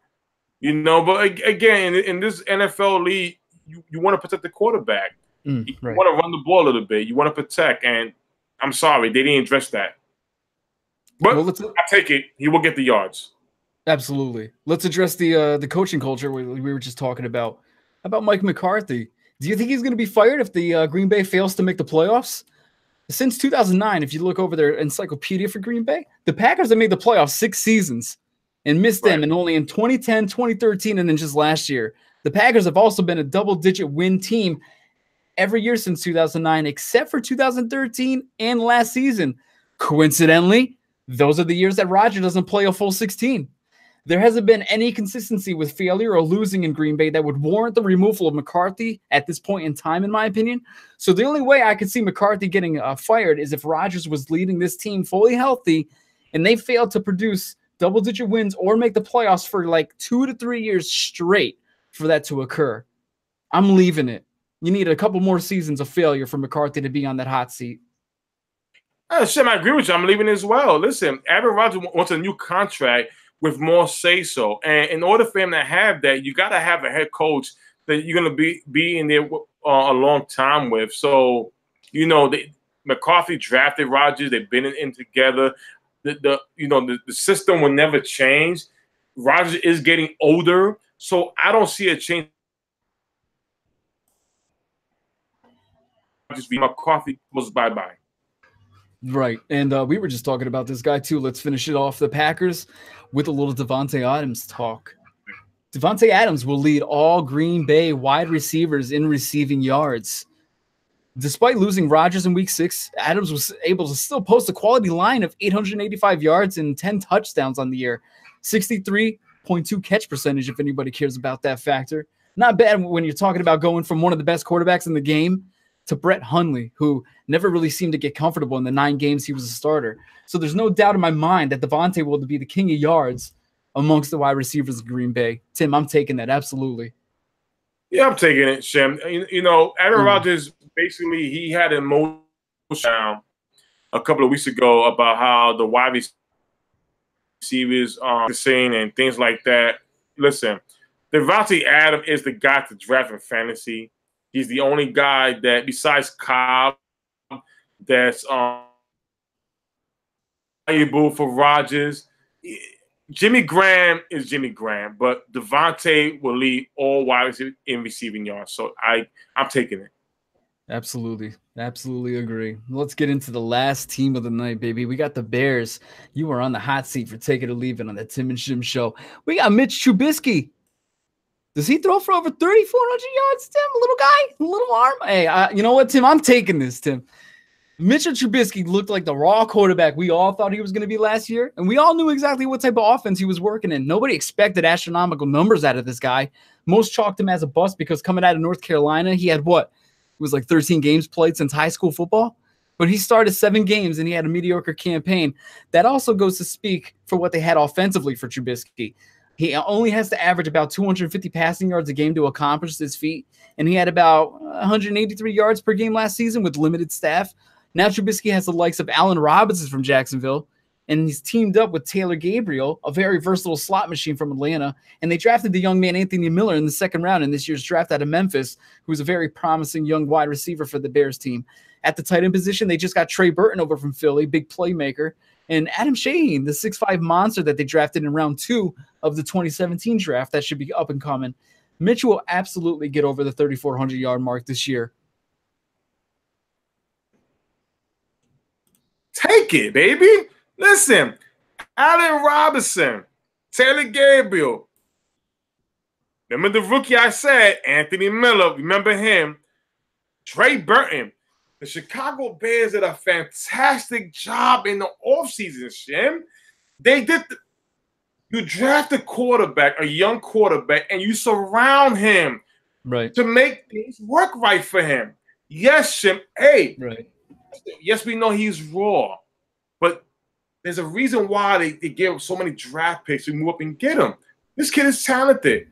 But again, in this NFL league, you want to protect the quarterback. You want to run the ball a little bit. You want to protect. And I'm sorry, they didn't address that. But I take it. He will get the yards. Absolutely. Let's address the coaching culture we were just talking about Mike McCarthy. Do you think he's going to be fired if the Green Bay fails to make the playoffs? Since 2009, if you look over their encyclopedia for Green Bay, the Packers have made the playoffs 6 seasons and missed them, and only in 2010, 2013, and then just last year. The Packers have also been a double-digit win team every year since 2009, except for 2013 and last season. Coincidentally, those are the years that Rodgers doesn't play a full 16. There hasn't been any consistency with failure or losing in Green Bay that would warrant the removal of McCarthy at this point in time, in my opinion. So the only way I could see McCarthy getting fired is if Rodgers was leading this team fully healthy and they failed to produce double-digit wins or make the playoffs for like 2 to 3 years straight for that to occur. I'm leaving it. You need a couple more seasons of failure for McCarthy to be on that hot seat. Shim, I agree with you. I'm leaving as well. Listen, Aaron Rodgers wants a new contract with more say-so. And in order for him to have that, you got to have a head coach that you're going to be in there a long time with. So, McCarthy drafted Rodgers. They've been in together. The system will never change. Rodgers is getting older, so I don't see a change. Just be McCarthy goes bye-bye. Right, and we were just talking about this guy too. Let's finish it off. The Packers with a little Davante Adams talk. Davante Adams will lead all Green Bay wide receivers in receiving yards. Despite losing Rodgers in Week 6, Adams was able to still post a quality line of 885 yards and 10 touchdowns on the year. 63.2 catch percentage, if anybody cares about that factor. Not bad when you're talking about going from one of the best quarterbacks in the game to Brett Hundley, who never really seemed to get comfortable in the 9 games he was a starter. So there's no doubt in my mind that Davante will be the king of yards amongst the wide receivers of Green Bay. Tim, I'm taking that, absolutely. Yeah, I'm taking it, Shem. Aaron Rodgers, basically, he had emotion down. a couple of weeks ago about how the wide receivers saying and things like that. Listen, Devontae Adams is the guy to draft in fantasy. He's the only guy that, besides Cobb, that's valuable for Rodgers. Jimmy Graham is Jimmy Graham, but Devontae will lead all wide receivers in receiving yards. So I'm taking it. Absolutely. Absolutely agree. Let's get into the last team of the night, baby. We got the Bears. You are on the hot seat for Take It or Leave It on the Tim and Shim show. We got Mitch Trubisky. Does he throw for over 3,400 yards, Tim? A little guy? A little arm? Hey, you know what, Tim? I'm taking this, Tim. Mitchell Trubisky looked like the raw quarterback we all thought he was going to be last year, and we all knew exactly what type of offense he was working in. Nobody expected astronomical numbers out of this guy. Most chalked him as a bust because coming out of North Carolina, he had what? It was like 13 games played since high school football. But he started 7 games, and he had a mediocre campaign. That also goes to speak for what they had offensively for Trubisky. He only has to average about 250 passing yards a game to accomplish this feat, and he had about 183 yards per game last season with limited staff. Now Trubisky has the likes of Allen Robinson from Jacksonville, and he's teamed up with Taylor Gabriel, a very versatile slot machine from Atlanta, and they drafted the young man Anthony Miller in the 2nd round in this year's draft out of Memphis, who's a very promising young wide receiver for the Bears team. At the tight end position, they just got Trey Burton over from Philly, big playmaker, and Adam Shaheen, the 6'5 monster that they drafted in round 2 of the 2017 draft that should be up and coming. Mitch will absolutely get over the 3,400-yard mark this year. Take it, baby. Listen, Allen Robinson, Taylor Gabriel. Remember the rookie I said, Anthony Miller. Remember him. Trey Burton. The Chicago Bears did a fantastic job in the offseason, Shim. They did. You draft a quarterback, a young quarterback, and you surround him to make things work right for him. Yes, Shim. Hey, yes, we know he's raw, but there's a reason why they give so many draft picks to move up and get him. This kid is talented.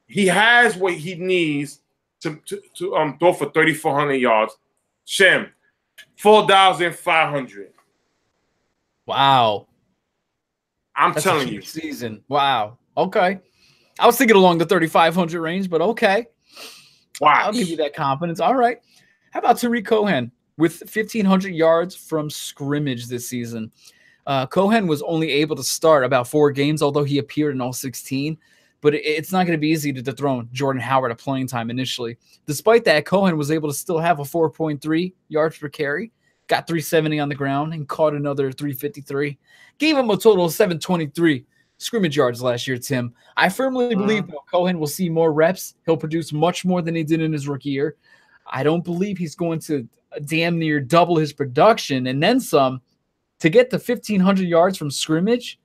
He has what he needs to throw for 3,400 yards. Shim, 4,500. Wow. That's telling you. Season. Wow. Okay. I was thinking along the 3,500 range, but okay. Wow. I'll give you that confidence. All right. How about Tariq Cohen with 1,500 yards from scrimmage this season? Cohen was only able to start about 4 games, although he appeared in all 16. But it's not going to be easy to dethrone Jordan Howard at playing time initially. Despite that, Cohen was able to still have a 4.3 yards per carry, got 370 on the ground, and caught another 353. Gave him a total of 723 scrimmage yards last year, Tim. I firmly believe that Cohen will see more reps. He'll produce much more than he did in his rookie year. I don't believe he's going to damn near double his production and then some. To get to 1,500 yards from scrimmage,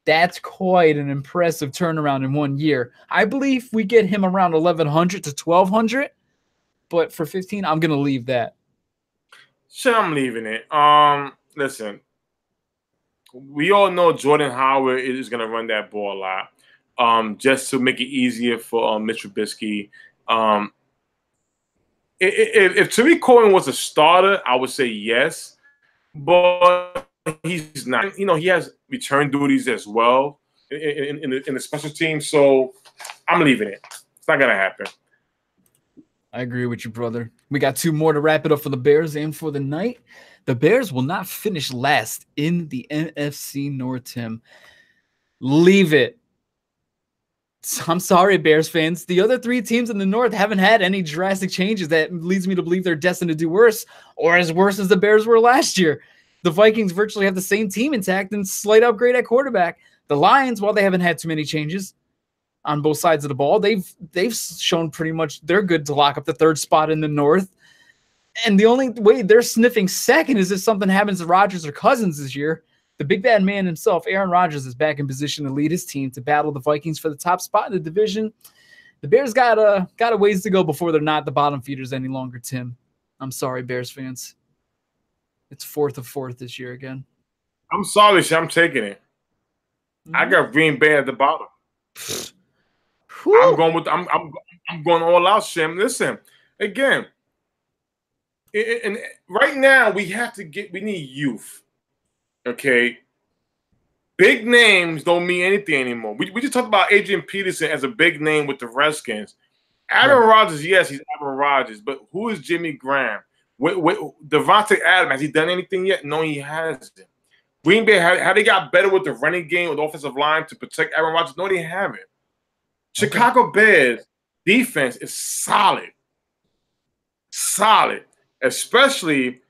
that's quite an impressive turnaround in 1 year. I believe we get him around 1,100 to 1,200, but for 15, I'm going to leave that. Sure, I'm leaving it. Listen, we all know Jordan Howard is going to run that ball a lot, just to make it easier for Mitch Trubisky. If Tariq Cohen was a starter, I would say yes, but he's not. You know, he has return duties as well in the special team, so I'm leaving it. It's not going to happen. I agree with you, brother. We got 2 more to wrap it up for the Bears and for the night. The Bears will not finish last in the NFC North, Tim. Leave it. I'm sorry, Bears fans. The other 3 teams in the North haven't had any drastic changes that leads me to believe they're destined to do worse or as worse as the Bears were last year. The Vikings virtually have the same team intact and slight upgrade at quarterback. The Lions, while they haven't had too many changes on both sides of the ball, they've shown pretty much they're good to lock up the 3rd spot in the North. And the only way they're sniffing 2nd is if something happens to Rodgers or Cousins this year. The big bad man himself, Aaron Rodgers, is back in position to lead his team to battle the Vikings for the top spot in the division. The Bears got a ways to go before they're not the bottom feeders any longer, Tim. I'm sorry, Bears fans. It's 4th of 4th this year again. I'm sorry, I'm taking it. I got Green Bay at the bottom. I'm going all out, Shim. Listen, again, and right now we need youth. Okay. Big names don't mean anything anymore. We just talked about Adrian Peterson as a big name with the Redskins. Aaron Rodgers, yes, he's Aaron Rodgers, but who is Jimmy Graham? Devontae Adams, has he done anything yet? No, he hasn't. Green Bay, how they got better with the running game, with the offensive line to protect Aaron Rodgers? No, they haven't. Chicago Bears defense is solid. Solid. Especially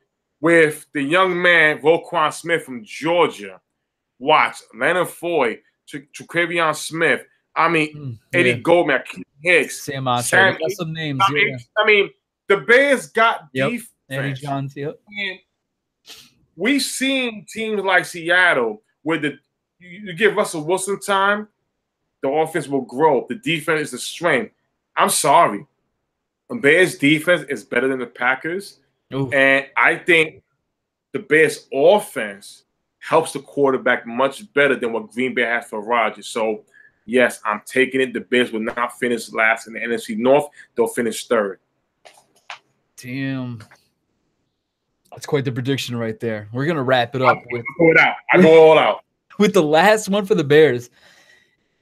with the young man, Roquan Smith from Georgia. Watch, Leonard Foy, Traquavion Smith. I mean, Eddie Goldman, Keith Hicks. Sam got some names. I mean, the Bears got defense. Eddie Johns, And we've seen teams like Seattle where you give Russell Wilson time, the offense will grow. The defense is the strength. I'm sorry. The Bears defense is better than the Packers. Ooh. And I think the Bears offense helps the quarterback much better than what Green Bay has for Rodgers. So, yes, I'm taking it. The Bears will not finish last in the NFC North. They'll finish third. Damn. That's quite the prediction right there. We're going to wrap it up. I go all out. With the last one for the Bears,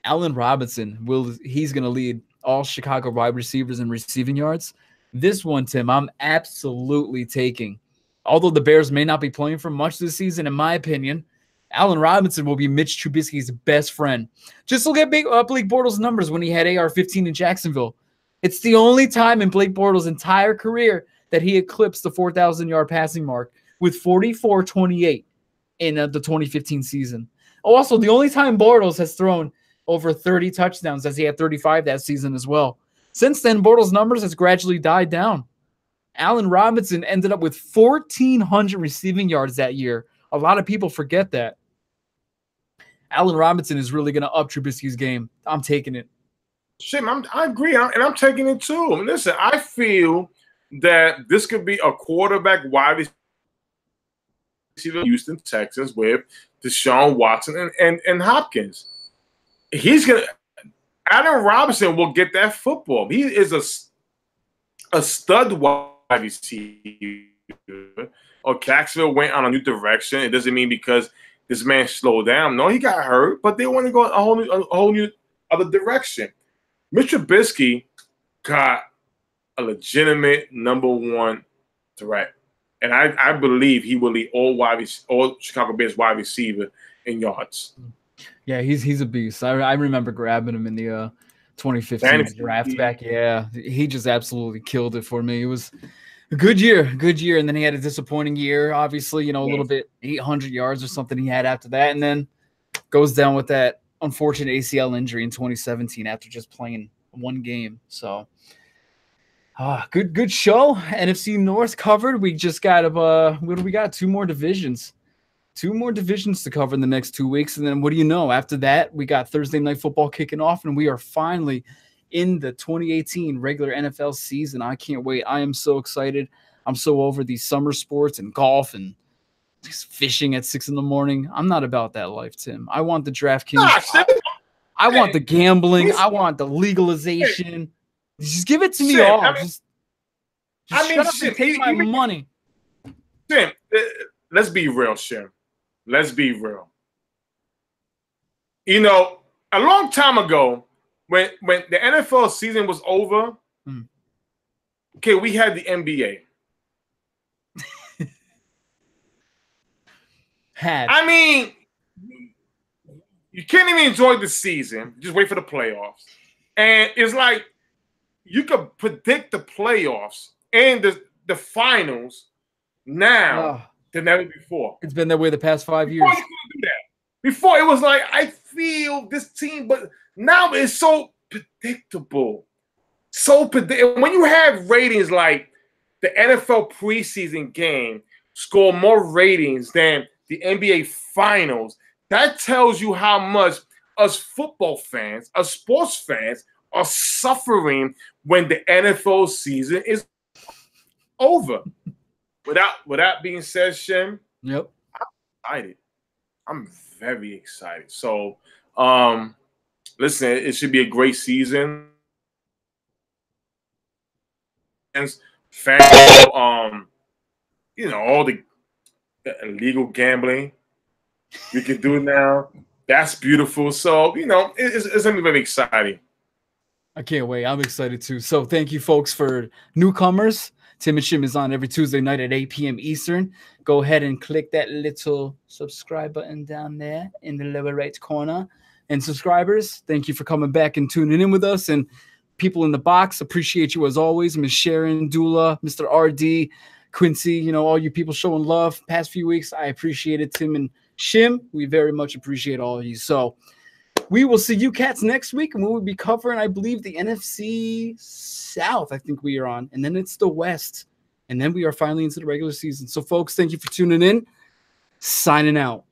Allen Robinson, he's going to lead all Chicago wide receivers in receiving yards. This one, Tim, I'm absolutely taking. Although the Bears may not be playing for much this season, in my opinion, Allen Robinson will be Mitch Trubisky's best friend. Just look at Blake Bortles' numbers when he had AR-15 in Jacksonville. It's the only time in Blake Bortles' entire career that he eclipsed the 4,000-yard passing mark with 44-28 in the 2015 season. Also, the only time Bortles has thrown over 30 touchdowns, as he had 35 that season as well. Since then, Bortles' numbers has gradually died down. Allen Robinson ended up with 1,400 receiving yards that year. A lot of people forget that. Allen Robinson is really going to up Trubisky's game. I'm taking it. Shim, I agree, and I'm taking it too. I mean, listen, I feel that this could be a quarterback wide receiver Houston Texans with Deshaun Watson and Hopkins. Allen Robinson will get that football. He is a stud wide receiver. Or Jacksonville went on a new direction. It doesn't mean because this man slowed down. No, he got hurt, but they want to go a whole new other direction. Mitch Trubisky got a legitimate number one threat, and I believe he will lead all Chicago Bears wide receiver in yards. Yeah, he's a beast. I remember grabbing him in the 2015 draft back. Yeah, he just absolutely killed it for me. It was a good year, and then he had a disappointing year. Obviously, a little bit 800 yards or something he had after that, and then goes down with that unfortunate ACL injury in 2017 after just playing one game. So, good show. NFC North covered. We just got what do we got? Two more divisions to cover in the next 2 weeks, and then what do you know? After that, we got Thursday Night Football kicking off, and we are finally in the 2018 regular NFL season. I can't wait. I am so excited. I'm so over these summer sports and golf and just fishing at 6 a.m. I'm not about that life, Tim. I want the DraftKings. I want the gambling. I want the legalization. Just give it to me all. Just shut up and take my money. Tim, let's be real, Shim. Let's be real. A long time ago, when the NFL season was over, okay, we had the NBA. I mean, you can't even enjoy the season. Just wait for the playoffs. And it's like you could predict the playoffs and the finals now than ever before. It's been that way the past 5 years. Before you couldn't do that. Before it was like, I feel this team, but now it's so predictable. When you have ratings like the NFL preseason game score more ratings than the NBA finals, that tells you how much us football fans, us sports fans, are suffering when the NFL season is over. Without being said, Shim, yep, I'm excited. I'm very excited. So, listen, it should be a great season. Fans, all the illegal gambling we can do now. That's beautiful. So, it's going to be very exciting. I can't wait. I'm excited too. So thank you, folks, for newcomers. Tim and Shim is on every Tuesday night at 8 p.m. Eastern. Go ahead and click that little subscribe button down there in the lower right corner. And subscribers, thank you for coming back and tuning in with us. And people in the box, appreciate you as always. Ms. Sharon, Dula, Mr. RD, Quincy, all you people showing love past few weeks. I appreciate it. Tim and Shim, we very much appreciate all of you. So we will see you cats next week, and we will be covering, I believe, the NFC South. I think we are on, and then it's the West, and then we are finally into the regular season. So, folks, thank you for tuning in. Signing out.